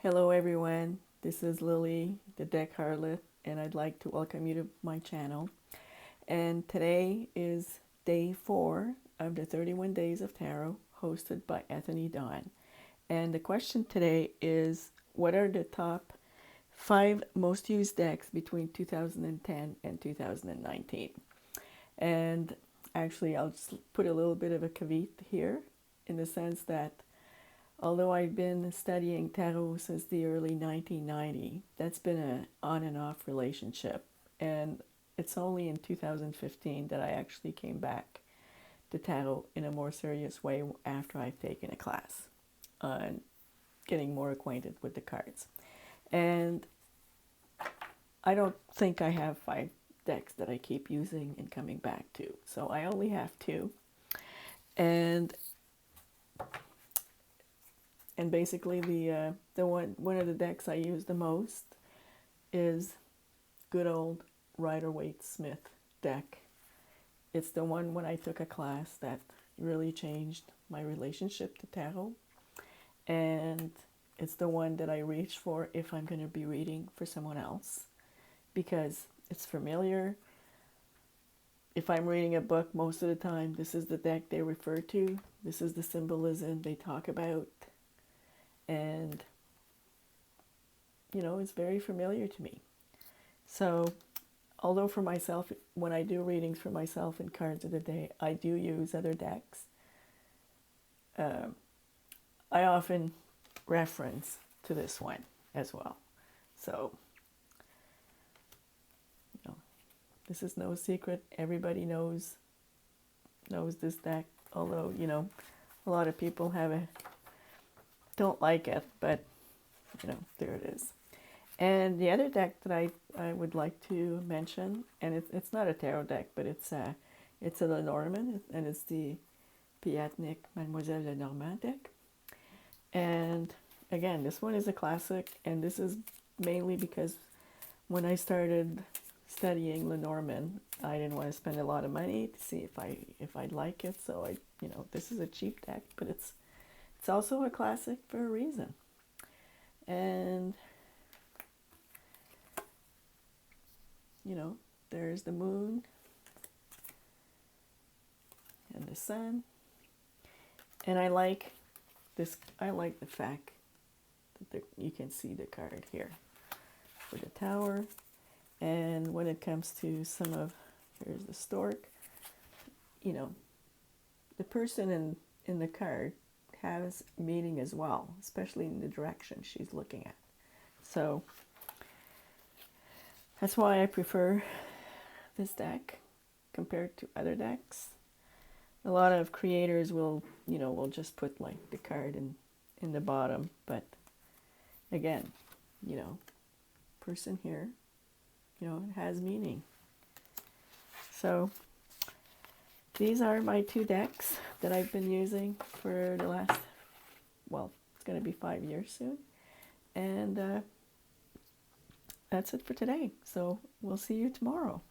Hello everyone, this is Lily, the deck harlot, and I'd like to welcome you to my channel. And today is day 4 of the 31 Days of Tarot, hosted by Anthony Dawn. And the question today is, what are the top 5 most used decks between 2010 and 2019? And actually, I'll just put a little bit of a caveat here, in the sense that although I've been studying tarot since the early 1990s, that's been an on and off relationship. And it's only in 2015 that I actually came back to tarot in a more serious way after I've taken a class on getting more acquainted with the cards. And I don't think I have 5 decks that I keep using and coming back to. So I only have 2. And basically the one of the decks I use the most is good old Rider-Waite-Smith deck. It's the one when I took a class that really changed my relationship to tarot, and it's the one that I reach for if I'm going to be reading for someone else, because it's familiar. If I'm reading a book, most of the time this is the deck they refer to, this is the symbolism they talk about. And, it's very familiar to me. So, although for myself, when I do readings for myself and cards of the day, I do use other decks, I often reference to this one as well. So, this is no secret. Everybody knows this deck. Although, a lot of people don't like it, but there it is. And the other deck that I would like to mention, and it's not a tarot deck, but it's a Lenormand, and it's the Piatnik Mademoiselle Lenormand deck. And again, this one is a classic, and this is mainly because when I started studying Lenormand, I didn't want to spend a lot of money to see if I'd like it. So this is a cheap deck, but it's also a classic for a reason. And there's the moon and the sun. And I like the fact that you can see the card here for the Tower. And when it comes to here's the stork, the person in the card has meaning as well, especially in the direction she's looking at. So that's why I prefer this deck compared to other decks. A lot of creators will just put like the card in the bottom, but again, person here, it has meaning. So these are my 2 decks that I've been using for the last, it's going to be 5 years soon. And that's it for today. So we'll see you tomorrow.